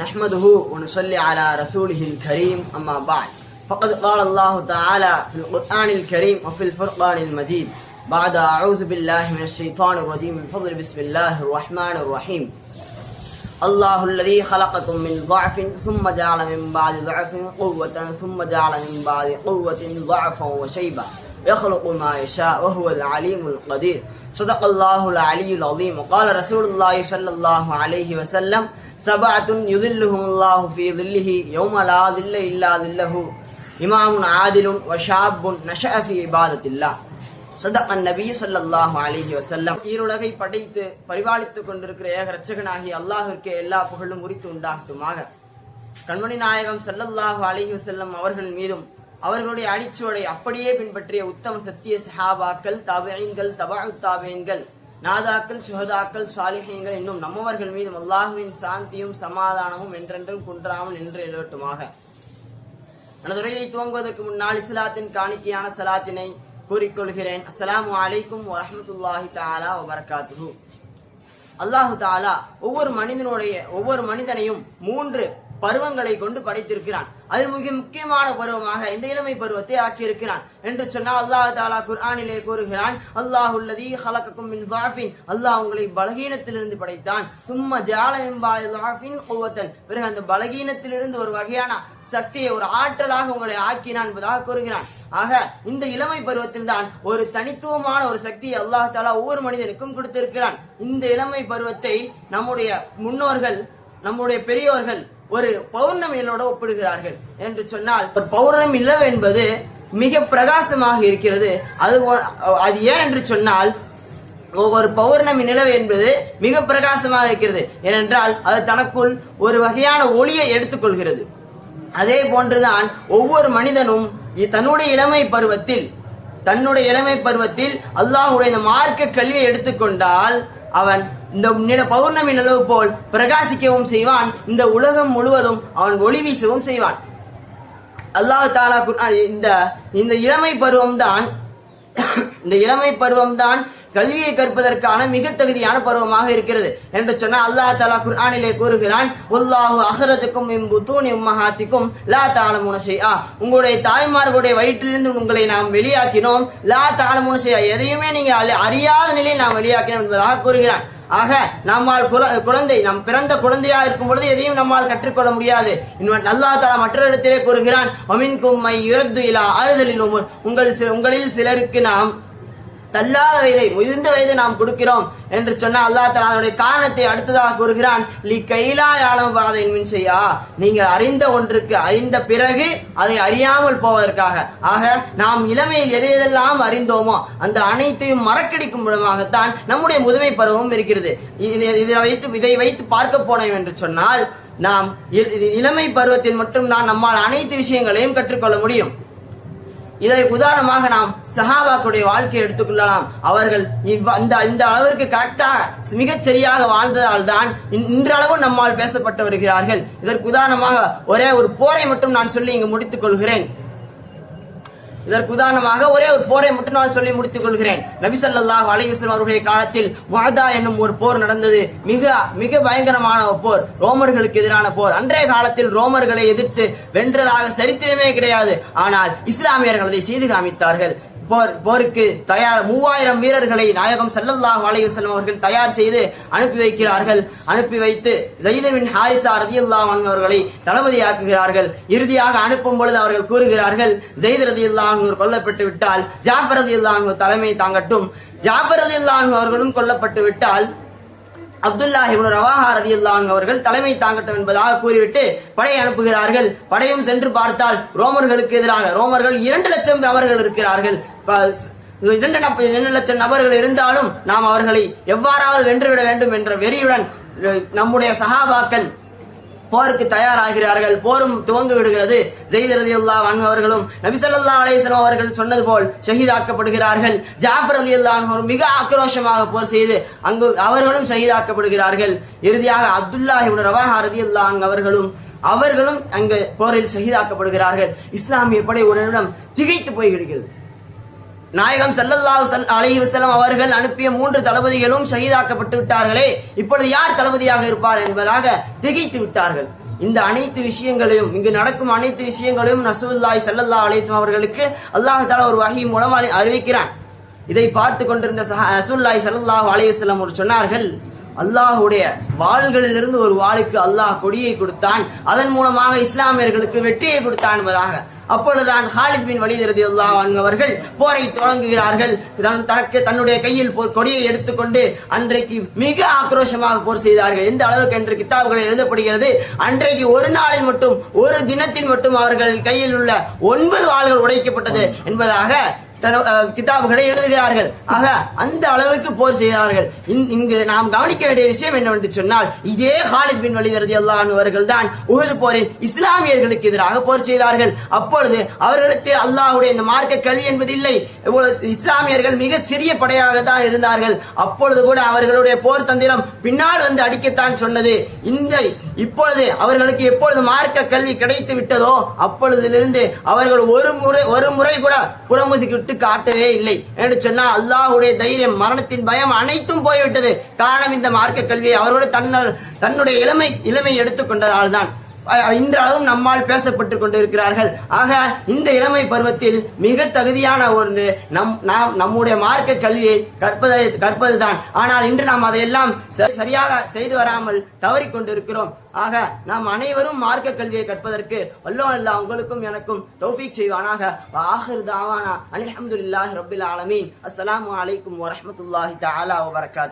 نحمده ونصلي على رسوله الكريم أما بعد فقد قال الله تعالى في القرآن الكريم وفي الفرقان المجيد بعد أعوذ بالله من الشيطان الرجيم بفضل بسم الله الرحمن الرحيم الله الذي خلقكم من ضعف ثم جعل من بعد ضعف قوة ثم جعل من بعد قوة ضعفا وشيبا يخلق ما يشاء وهو العليم القدير صدق الله العلي العظيم وقال رسول الله صلى الله عليه وسلم سبعة يظلهم الله في ظله يوم لا ظل إلا ظله إمام عادل وشاب نشأ في عبادة الله صدق النبي صلى الله عليه وسلم. ஈருலகை படைத்து பரிபாலித்துக் கொண்டிருக்கிற ஏக இரட்சகனாகிய அல்லாஹ்விற்கு எல்லா புகழும் உரித்து உண்டாகட்டுமாக. கண்மணி நாயகம் ஸல்லல்லாஹு அலைஹி வஸல்லம் அவர்கள் மீதும் அவர்களுடைய அடிச்சுவடை அப்படியே பின்பற்றிய உத்தம சத்திய சஹாபாக்கள், தாபிஈன்கள், தபஉ தாபிஈன்கள், நாதாக்கள், சுஹதாக்கள், சாலிஹீன்கள் இன்னும் நம்மவர்கள் மீதும் அல்லாஹ்வின் சாந்தியும் சமாதானமும் என்றென்றும் குன்றாமல் நின்று எழுவட்டுமாக. எனது உரையை துவங்குவதற்கு முன்னால் இஸ்லாத்தின் காணிக்கையான சலாத்தினை கூறிக்கொள்கிறேன். அஸ்ஸலாமு அலைக்கும் வரஹ்மத்துல்லாஹி தஆலா வபரகாத்துஹு. அல்லாஹு தஆலா ஒவ்வொரு மனிதனையும் 3 பருவங்களை கொண்டு படைத்திருக்கிறான். அதில் மிக முக்கியமான பருவமாக இந்த இளமை பருவத்தை ஆக்கியிருக்கிறான் என்று சொன்னால் அல்லாஹ் தஆலா குர்ஆனிலே கூறுகிறான், அல்லாஹுல்லதீ ஹலகக்கும் மின் ضعஃபின், அல்லாஹ் உங்களை பலகீனத்திலிருந்து படைத்தான். சும்ம ஜஅல மின் பஅதி ضعஃபின் குவத்தன், பிறகு அந்த பலகீனத்திலிருந்து ஒரு வகையான சக்தியை, ஒரு ஆற்றலாக உங்களை ஆக்கினான் என்பதாக கூறுகிறான். ஆக இந்த இளமை பருவத்தில் தான் ஒரு தனித்துவமான ஒரு சக்தியை அல்லாஹ் தஆலா ஒவ்வொரு மனிதனுக்கும் கொடுத்திருக்கிறான். இந்த இளமை பருவத்தை நம்முடைய முன்னோர்கள், நம்முடைய பெரியோர்கள் ஒரு பௌர்ணமியோட ஒப்பிடுகிறார்கள் என்று சொன்னால், ஒரு பௌர்ணமி நிலவு என்பது மிக பிரகாசமாக இருக்கிறது. அது ஏன் என்று சொன்னால், ஒவ்வொரு பௌர்ணமி நிலவு என்பது மிக பிரகாசமாக இருக்கிறது. ஏனென்றால் அது தனக்குள் ஒரு வகையான ஒளியை எடுத்துக்கொள்கிறது. அதே போன்றுதான் ஒவ்வொரு மனிதனும் தன்னுடைய இளமை பருவத்தில் அல்லாஹ்வுடைய இந்த மார்க்க கல்வியை எடுத்துக்கொண்டால் அவன் இந்த பௌர்ணமி நிலவு போல் பிரகாசிக்கவும் செய்வான். இந்த உலகம் முழுவதும் அவன் ஒளி வீசவும் செய்வான். அல்லாஹ் தஆலா இந்த இளமை பருவம்தான் கல்வியை கற்பதற்கான மிக தகுதியான பருவமாக இருக்கிறது என்று சொன்னால் அல்லாஹ் தஆலா குர்ஆனிலே கூறுகிறான், வல்லாஹு அஹ்ரஜக்கும் மின் புத்தூனி உம்மஹாத்திக்கும் லா தஅலமூன ஷைஆ, உங்களுடைய தாய்மார்களுடைய வயிற்றிலிருந்து உங்களை நாம் வெளியாக்கினோம். லா தஅலமூன ஷைஆ, எதையுமே நீங்க அறியாத நிலையில் நாம் வெளியாக்கினோம் என்பதாக கூறுகிறான். ஆக நம்மால் நாம் பிறந்த குழந்தையா இருக்கும் பொழுது எதையும் நம்மால் கற்றுக்கொள்ள முடியாது. அல்லாஹ் தஆலா மற்றொரு இடத்திலே கூறுகிறான், வமின்கும் மை யுரத்து இலா அர்தலில் உமர், உங்களில் சிலருக்கு நாம் தள்ளாத வயதை, முதிர்ந்த வயதை நாம் கொடுக்கிறோம் என்று சொன்ன அல்லாஹ் தஆலா அதனுடைய காரணத்தை அடுத்ததாக கூறுகிறான், லி கைலா யாலம் பாதையின் மின் செய்யா, நீங்கள் அறிந்த ஒன்றுக்கு அறிந்த பிறகு அதை அறியாமல் போவதற்காக. ஆக நாம் இளமையில் எதையெல்லாம் அறிந்தோமோ அந்த அனைத்தையும் மறக்கடிக்கும் விதமாகத்தான் நம்முடைய முதுமை பருவம் இருக்கிறது. இதை வைத்து பார்க்க போனோம் என்று சொன்னால், நாம் இளமை பருவத்தில் மட்டும்தான் நம்மால் அனைத்து விஷயங்களையும் கற்றுக்கொள்ள முடியும். இதை உதாரணமாக நாம் சஹாபாக்களுடைய வாழ்க்கையை எடுத்துக்கொள்ளலாம். அவர்கள் இந்த அளவிற்கு கரெக்டாக மிகச் சரியாக வாழ்ந்ததால் தான் இன்றளவு நம்மால் பேசப்பட்டு வருகிறார்கள். இதற்கு உதாரணமாக ஒரே ஒரு போரை மட்டும் நான் சொல்லி இங்கு முடித்துக் கொள்கிறேன். முடித்துக் கொள்கிறேன். நபி ஸல்லல்லாஹு அலைஹி வஸல்லம் அவர்களுடைய காலத்தில் முஅதா என்னும் ஒரு போர் நடந்தது. மிக மிக பயங்கரமான போர், ரோமர்களுக்கு எதிரான போர். அன்றைய காலத்தில் ரோமர்களை எதிர்த்து வென்றதாக சரித்திரமே கிடையாது. ஆனால் இஸ்லாமியர்கள் அதை செய்து காமித்தார்கள். போருக்கு தயார் 3000 வீரர்களை நாயகம் ஸல்லல்லாஹு அலைஹி வஸல்லம் அவர்கள் தயார் செய்து அனுப்பி வைக்கிறார்கள். அனுப்பி வைத்து ஸைத் பின் ஹாரிஸா ரலியல்லாஹு அன்ஹு அவர்களை தளபதியாக்குகிறார்கள். இறுதியாக அனுப்பும் பொழுது அவர்கள் கூறுகிறார்கள், ஸைத் ரலியல்லாஹு அன்ஹு கொல்லப்பட்டு விட்டால் ஜாஃபர் ரலியல்லாஹு அன்ஹு தலைமை தாங்கட்டும், ஜாஃபர் ரலியல்லாஹு அன்ஹு அவர்களும் கொல்லப்பட்டு விட்டால் அப்துல்லாஹ் இப்னு ரவாஹா ரலியல்லாஹு அன்ஹு அவர்கள் தலைமை தாங்கட்டும் என்பதாக கூறிவிட்டு படையை அனுப்புகிறார்கள். படையும் சென்று பார்த்தால் ரோமர்களுக்கு எதிராக 2 லட்சம் நபர்கள் இருக்கிறார்கள். 2 லட்சம் நபர்கள் இருந்தாலும் நாம் அவர்களை எவ்வாறாவது வென்றுவிட வேண்டும் என்ற வெறியுடன் நம்முடைய சஹாபாக்கள் போருக்கு தயாராகிறார்கள். போரும் துவங்கி விடுகிறது. ஸைத் ரலியல்லாஹு அன்ஹு அவர்களும் நபி ஸல்லல்லாஹு அலைஹி வஸல்லம் அவர்கள் சொன்னது போல் ஷஹீதாக்கப்படுகிறார்கள். ஜாஃபர் ரலியல்லாஹு அன்ஹு மிக ஆக்ரோஷமாக போர் செய்து அங்கு அவர்களும் ஷஹீதாக்கப்படுகிறார்கள். இறுதியாக அப்துல்லாஹ் இப்னு ரவாஹா ரலியல்லாஹு அன்ஹு அவர்களும் அங்கு போரில் ஷஹீதாக்கப்படுகிறார்கள். இஸ்லாமிய படை ஒரு நிமிடம் திகைத்து போய் விடுகிறது. நாயகம் ஸல்லல்லாஹு அலைஹி வஸல்லம் அவர்கள் அனுப்பிய 3 தளபதிகளும் ஷஹீதாக்கப்பட்டு விட்டார்களே, இப்பொழுது யார் தளபதியாக இருப்பார் என்பதாக திகைத்து விட்டார்கள். இந்த அனைத்து விஷயங்களையும், இங்கு நடக்கும் அனைத்து விஷயங்களையும் ரசூலுல்லாஹி ஸல்லல்லாஹு அலைஹி வஸல்லம் அவர்களுக்கு அல்லாஹ் தஆலா ஒரு வஹி மூலம் அறிவிக்கிறான். இதை பார்த்து கொண்டிருந்த ரசூலுல்லாஹி ஸல்லல்லாஹு அலைஹி வஸல்லம் அவர்கள் சொன்னார்கள், அல்லாஹுடைய வாள்களிலிருந்து ஒரு வாளுக்கு அல்லாஹ் கொடியை கொடுத்தான், அதன் மூலமாக இஸ்லாமியர்களுக்கு வெற்றியை கொடுத்தான் என்பதாக. அப்பொழுதுதான் ஹாலித் பின் வலீத் ரலியல்லாஹு அன்ஹு அவர்கள் போரை தொடங்குகிறார்கள். தன்னுடைய கையில் கொடியை எடுத்துக்கொண்டு அன்றைக்கு மிக ஆக்ரோஷமாக போர் செய்தார்கள். எந்த அளவுக்கு என்று கிதாபுகளில் எழுதப்படுகிறது, அன்றைக்கு ஒரு நாளில் மட்டும், ஒரு தினத்தில் மட்டும் அவர்கள் கையில் உள்ள 9 வாள்கள் உடைக்கப்பட்டது என்பதாக கிதாபுகளை எழுதுகிறார்கள். ஆக அந்த அளவுக்கு போர் செய்தார்கள். இங்கு நாம் கவனிக்க வேண்டிய விஷயம் என்னவென்று சொன்னால், இதே ஹாலித் பின் வலீத் ரலியல்லாஹு அன்ஹு அவர்கள் தான் உஹது போரில் இஸ்லாமியர்களுக்கு எதிராக போர் செய்தார்கள். அப்பொழுது அவர்களுக்கு அல்லாஹ்வுடைய இந்த மார்க்க கல்வி என்பது இல்லை. இஸ்லாமியர்கள் மிக சிறிய படையாக தான் இருந்தார்கள். அப்பொழுது கூட அவர்களுடைய போர் தந்திரம் பின்னால் வந்து அடிக்கத்தான் சொன்னது. இப்பொழுது அவர்களுக்கு எப்பொழுது மார்க்க கல்வி கிடைத்து விட்டதோ அப்பொழுதிலிருந்து அவர்கள் ஒரு முறை கூட புறமுதுகிட்டு காட்டவே இல்லை என்று சொன்னால், அல்லாஹ்வுடைய தைரியம், மரணத்தின் பயம் அனைத்தும் போய்விட்டது. காரணம் இந்த மார்க்க கல்வியை அவர்களோடு தன்னுடைய இளமை எடுத்துக்கொண்டதால் தான் இன்றளவும் நம்மால் பேசப்பட்டுக் கொண்டிருக்கிறார்கள். ஆக இந்த இளமை பருவத்தில் மிக தகுதியான ஒரு நம்முடைய மார்க்க கல்வியை கற்பதுதான். ஆனால் இன்று நாம் அதையெல்லாம் சரியாக செய்து வராமல் தவறிக் கொண்டிருக்கிறோம். ஆக நாம் அனைவரும் மார்க்க கல்வியை கற்பதற்கு வல்லோன் அல்லாஹ் உங்களுக்கும் எனக்கும் தௌஃபீக் செய்வானாக. ஆகிர் தாவானா அல்ஹம்துலில்லாஹி ரப்பில் ஆலமீன். அஸ்ஸலாமு அலைக்கும் வரஹ்மத்துல்லாஹி தஆலா வபரகாத்துஹு.